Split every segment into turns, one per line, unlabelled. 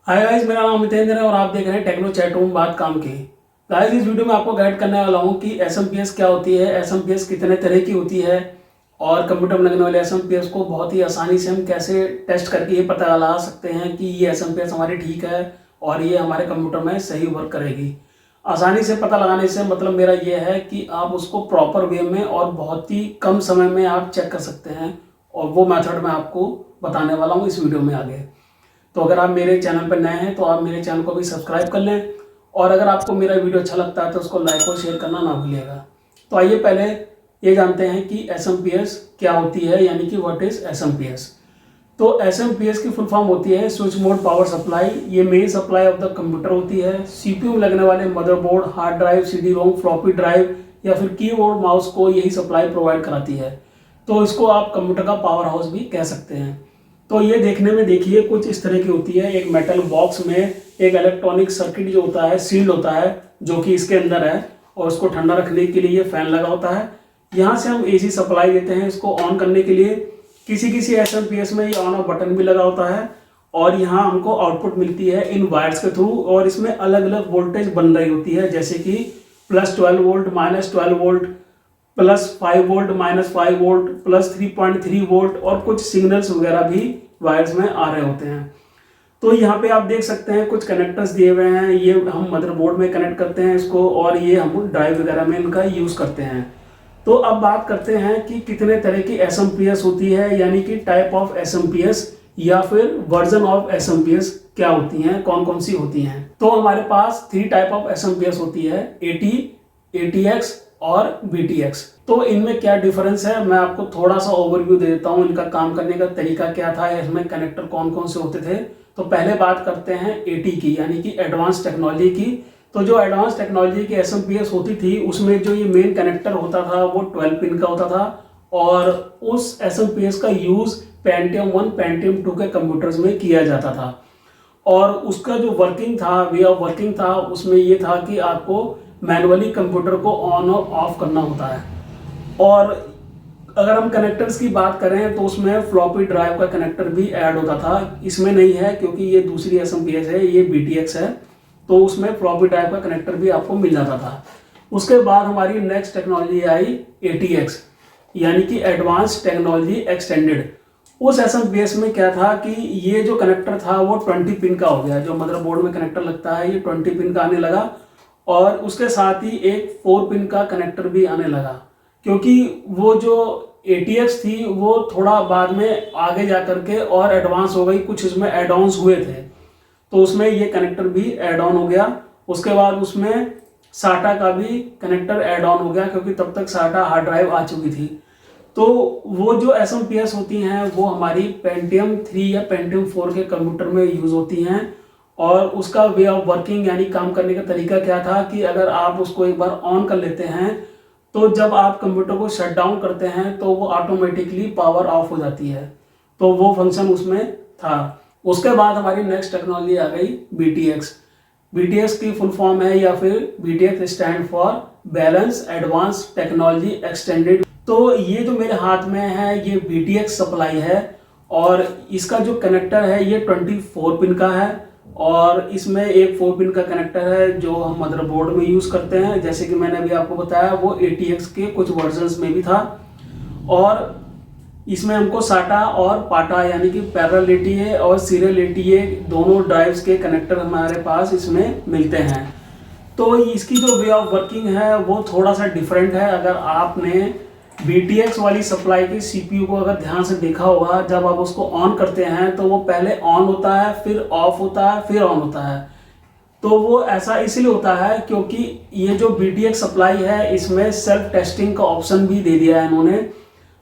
Hi guys, मेरा नाम मितेंद्र है और आप देख रहे हैं टेक्नो चैट रूम बात काम की। गाइस, इस वीडियो में आपको गाइड करने वाला हूं कि एसएमपीएस क्या होती है, एसएमपीएस कितने तरह की होती है और कंप्यूटर में लगने वाले एसएमपीएस को बहुत ही आसानी से हम कैसे टेस्ट करके ये पता लगा सकते हैं कि ये एसएमपीएस हमारी ठीक है और ये हमारे कंप्यूटर में सही वर्क करेगी। आसानी से पता लगाने से मतलब मेरा ये है कि आप उसको प्रॉपर वे में और बहुत ही कम समय में आप चेक कर सकते हैं और वो मेथड मैं आपको बताने वाला हूँ इस वीडियो में आगे। तो अगर आप मेरे चैनल पर नए हैं तो आप मेरे चैनल को भी सब्सक्राइब कर लें और अगर आपको मेरा वीडियो अच्छा लगता है तो उसको लाइक और शेयर करना ना भूलिएगा। तो आइए पहले ये जानते हैं कि एसएमपीएस क्या होती है, यानी कि व्हाट इज एसएमपीएस। तो एसएमपीएस की फुल फॉर्म होती है स्विच मोड पावर सप्लाई। ये main supply of the computer होती है। सीपीयू में लगने वाले motherboard, hard drive, CD ROM, floppy drive या फिर कीबोर्ड, माउस को यही सप्लाई प्रोवाइड कराती है। तो इसको आप कंप्यूटर का पावर हाउस भी कह सकते हैं। तो ये देखने में देखिए कुछ इस तरह की होती है। एक मेटल बॉक्स में एक इलेक्ट्रॉनिक सर्किट जो होता है सील्ड होता है, जो कि इसके अंदर है और उसको ठंडा रखने के लिए फैन लगा होता है। यहाँ से हम एसी सप्लाई देते हैं इसको ऑन करने के लिए। किसी किसी एसएमपीएस में ये ऑन ऑफ बटन भी लगा होता है और यहाँ हमको आउटपुट मिलती है इन वायर्स के थ्रू और इसमें अलग अलग वोल्टेज बन रही होती है, जैसे कि +12 volt, -12 volt, +5 volt, -5 volt, +3.3 volt और कुछ सिग्नल्स वगैरह भी वायर्स में आ रहे होते हैं। तो यहाँ पे आप देख सकते हैं कुछ कनेक्टर्स दिए हुए हैं। ये हम मदरबोर्ड में कनेक्ट करते हैं इसको और ये हम ड्राइव वगैरह में इनका यूज़ करते हैं। तो अब बात करते हैं कि कितने तरह की एसएमपीएस होती है, यानी कि टाइप ऑफ एसएमपीएस या फिर वर्जन ऑफ एसएमपीएस क्या होती हैं, कौन कौन सी होती हैं। तो हमारे पास 3 टाइप ऑफ एसएमपीएस होती है, एटी, एटीएक्स और बीटीएक्स। तो इनमें क्या डिफरेंस है मैं आपको थोड़ा सा ओवरव्यू दे देता हूँ। इनका काम करने का तरीका क्या था, इसमें कनेक्टर कौन कौन से होते थे। तो पहले बात करते हैं एटी की, यानी कि एडवांस टेक्नोलॉजी की। तो जो एडवांस टेक्नोलॉजी की एसएमपीएस होती थी उसमें जो ये मेन कनेक्टर होता था वो 12 पिन का होता था और उस एसएमपीएस का यूज पेंटियम 1, पेंटियम 2 के कंप्यूटर्स में किया जाता था। और उसका जो वर्किंग था, वे ऑफ वर्किंग था, उसमें ये था कि आपको मैनुअली कंप्यूटर को ऑन और ऑफ करना होता है। और अगर हम कनेक्टर्स की बात करें तो उसमें फ्लॉपी ड्राइव का कनेक्टर भी ऐड होता था। इसमें नहीं है क्योंकि ये दूसरी एसएमपीएस है, ये बीटीएक्स है, तो उसमें फ्लॉपी ड्राइव का कनेक्टर भी आपको मिल जाता था। उसके बाद हमारी नेक्स्ट टेक्नोलॉजी आई एटीएक्स, यानी कि एडवांस टेक्नोलॉजी एक्सटेंडेड। उस एसएमपीएस में क्या था कि ये जो कनेक्टर था वो 20 पिन का हो गया। जो मदरबोर्ड में कनेक्टर लगता है ये 20 पिन का आने लगा और उसके साथ ही एक 4 पिन का कनेक्टर भी आने लगा, क्योंकि वो जो एटीएक्स थी वो थोड़ा बाद में आगे जा करके और एडवांस हो गई, कुछ इसमें एड ऑन्स हुए थे, तो उसमें ये कनेक्टर भी एड ऑन हो गया। उसके बाद उसमें साटा का भी कनेक्टर एड ऑन हो गया, क्योंकि तब तक साटा हार्ड ड्राइव आ चुकी थी। तो वो जो एसएमपीएस होती हैं वो हमारी पेंटियम 3 या पेंटियम 4 के कंप्यूटर में यूज होती हैं। और उसका वे ऑफ वर्किंग यानी काम करने का तरीका क्या था कि अगर आप उसको एक बार ऑन कर लेते हैं तो जब आप कंप्यूटर को शट डाउन करते हैं तो वो ऑटोमेटिकली पावर ऑफ हो जाती है। तो वो फंक्शन उसमें था। उसके बाद हमारी नेक्स्ट टेक्नोलॉजी आ गई बीटीएक्स। बीटीएक्स की फुल फॉर्म है या फिर BTX stand for balance advance technology extended. तो ये जो मेरे हाथ में है ये बीटीएक्स सप्लाई है और इसका जो कनेक्टर है ये 24 पिन का है और इसमें एक 4 पिन का कनेक्टर है जो हम मदरबोर्ड में यूज करते हैं। जैसे कि मैंने अभी आपको बताया वो एटीएक्स के कुछ वर्जन्स में भी था। और इसमें हमको साटा और पाटा यानी कि पैरेलल एटीए और सीरियल एटीए दोनों ड्राइव्स के कनेक्टर हमारे पास इसमें मिलते हैं। तो इसकी जो वे ऑफ वर्किंग है वो थोड़ा सा डिफरेंट है। अगर आपने बीटीएक्स वाली सप्लाई के सीपीयू को अगर ध्यान से देखा होगा, जब आप उसको ऑन करते हैं तो वो पहले ऑन होता है, फिर ऑफ होता है, फिर ऑन होता है। तो वो ऐसा इसलिए होता है क्योंकि ये जो बीटीएक्स सप्लाई है इसमें सेल्फ टेस्टिंग का ऑप्शन भी दे दिया है इन्होंने।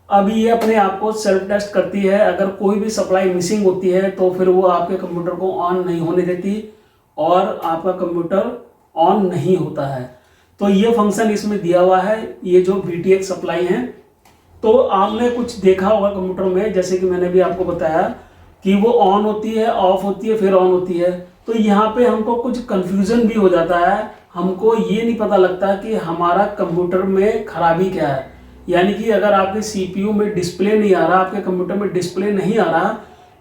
अभी ये अपने आप को सेल्फ टेस्ट करती है। अगर कोई भी सप्लाई मिसिंग होती है तो फिर वो आपके कंप्यूटर को ऑन नहीं होने देती और आपका कंप्यूटर ऑन नहीं होता है। तो ये फंक्शन इसमें दिया हुआ है, ये जो बीटीएक्स सप्लाई है। तो आपने कुछ देखा होगा कंप्यूटर में, जैसे कि मैंने भी आपको बताया कि वो ऑन होती है, ऑफ होती है, फिर ऑन होती है। तो यहाँ पे हमको कुछ कंफ्यूजन भी हो जाता है। हमको ये नहीं पता लगता कि हमारा कंप्यूटर में खराबी क्या है। यानी कि अगर आपके सीपीयू में डिस्प्ले नहीं आ रहा, आपके कंप्यूटर में डिस्प्ले नहीं आ रहा,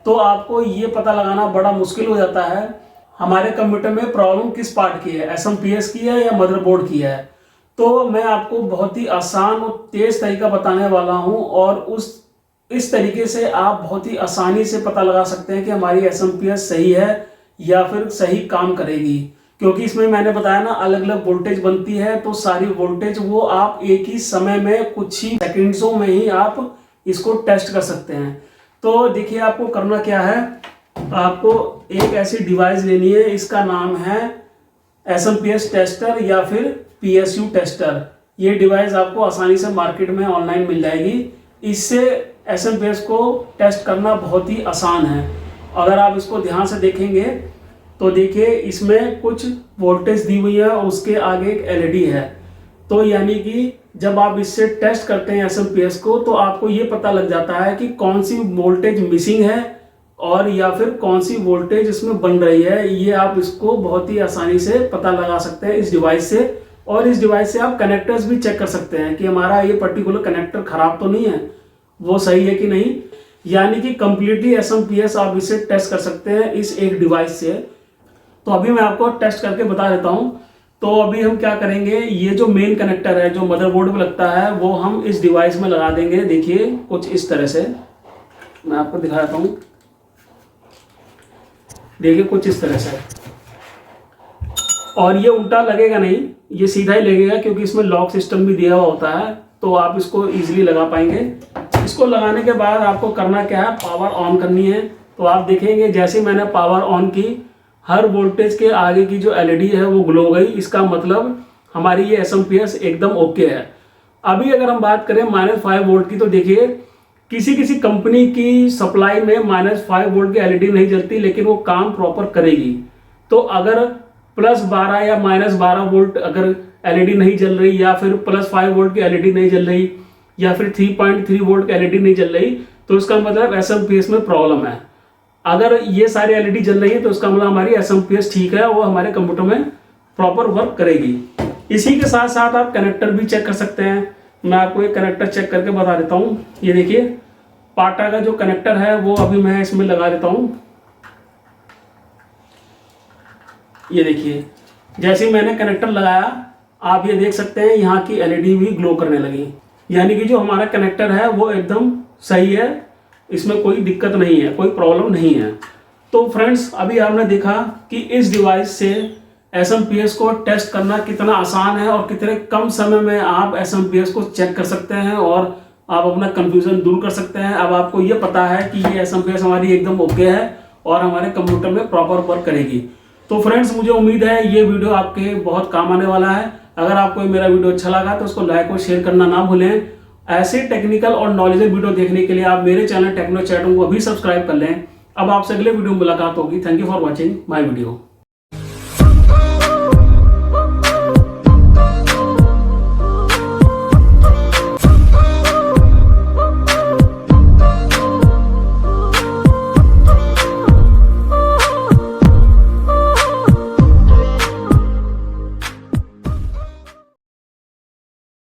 तो आपको ये पता लगाना बड़ा मुश्किल हो जाता है हमारे कंप्यूटर में प्रॉब्लम किस पार्ट की है, SMPS की है या मदरबोर्ड की है। तो मैं आपको बहुत ही आसान और तेज तरीका बताने वाला हूं और इस तरीके से आप बहुत ही आसानी से पता लगा सकते हैं कि हमारी SMPS सही है या फिर सही काम करेगी। क्योंकि इसमें मैंने बताया ना, अलग अलग वोल्टेज बनती है, तो सारी वोल्टेज वो आप एक ही समय में कुछ ही सेकेंड्सों में ही आप इसको टेस्ट कर सकते हैं। तो देखिए आपको करना क्या है, आपको एक ऐसी डिवाइस लेनी है, इसका नाम है SMPS टेस्टर या फिर PSU टेस्टर। ये डिवाइस आपको आसानी से मार्केट में ऑनलाइन मिल जाएगी। इससे SMPS को टेस्ट करना बहुत ही आसान है। अगर आप इसको ध्यान से देखेंगे तो देखिए इसमें कुछ वोल्टेज दी हुई है और उसके आगे एक LED है। तो यानी कि जब आप इससे टेस्ट करते हैं SMPS को, तो आपको ये पता लग जाता है कि कौन सी वोल्टेज मिसिंग है और या फिर कौन सी वोल्टेज इसमें बन रही है। ये आप इसको बहुत ही आसानी से पता लगा सकते हैं इस डिवाइस से। और इस डिवाइस से आप कनेक्टर्स भी चेक कर सकते हैं कि हमारा ये पर्टिकुलर कनेक्टर खराब तो नहीं है, वो सही है कि नहीं। यानी कि कंप्लीटली SMPS आप इसे टेस्ट कर सकते हैं इस एक डिवाइस से। तो अभी मैं आपको टेस्ट करके बता देता हूं। तो अभी हम क्या करेंगे, ये जो मेन कनेक्टर है जो मदरबोर्ड पे लगता है वो हम इस डिवाइस में लगा देंगे। देखिए कुछ इस तरह से मैं आपको दिखा देता हूं। देखिए कुछ इस तरह से, और ये उल्टा लगेगा नहीं, ये सीधा ही लगेगा क्योंकि इसमें लॉक सिस्टम भी दिया हुआ होता है, तो आप इसको इजीली लगा पाएंगे। इसको लगाने के बाद आपको करना क्या है, पावर ऑन करनी है। तो आप देखेंगे जैसे मैंने पावर ऑन की, हर वोल्टेज के आगे की जो LED है वो ग्लो हो गई। इसका मतलब हमारी ये SMPS एकदम ओके है। अभी अगर हम बात करें -5 वोल्ट की, तो देखिए किसी किसी कंपनी की सप्लाई में -5 वोल्ट की LED नहीं जलती, लेकिन वो काम प्रॉपर करेगी। तो अगर +12 या -12 वोल्ट अगर LED नहीं जल रही, या फिर +5 वोल्ट की LED नहीं जल रही, या फिर 3.3 वोल्ट की LED नहीं जल रही, तो इसका मतलब SMPS में प्रॉब्लम है। अगर ये सारी LED जल रही है तो इसका मतलब हमारी SMPS ठीक है, वो हमारे कंप्यूटर में प्रॉपर वर्क करेगी। इसी के साथ साथ आप कनेक्टर भी चेक कर सकते हैं। मैं आपको एक कनेक्टर चेक करके बता देता हूँ। ये देखिए पाटा का जो कनेक्टर है वो अभी मैं इसमें लगा देता हूँ। ये देखिए जैसे ही मैंने कनेक्टर लगाया, आप ये देख सकते हैं यहाँ की LED भी ग्लो करने लगी। यानी कि जो हमारा कनेक्टर है वो एकदम सही है, इसमें कोई दिक्कत नहीं है, कोई प्रॉब्लम नहीं है। तो फ्रेंड्स अभी आपने देखा कि इस डिवाइस से SMPS को टेस्ट करना कितना आसान है और कितने कम समय में आप SMPS को चेक कर सकते हैं और आप अपना कंफ्यूजन दूर कर सकते हैं। अब आपको ये पता है कि ये SMPS हमारी एकदम ओके है और हमारे कंप्यूटर में प्रॉपर वर्क करेगी। तो फ्रेंड्स मुझे उम्मीद है ये वीडियो आपके बहुत काम आने वाला है। अगर आपको मेरा वीडियो अच्छा लगा तो उसको लाइक और शेयर करना ना भूलें। ऐसे टेक्निकल और नॉलेजेबल वीडियो देखने के लिए आप मेरे चैनल टेक्नो चैट रूम को अभी सब्सक्राइब कर लें। अब आपसे अगले वीडियो में मुलाकात होगी। Thank you for watching my video.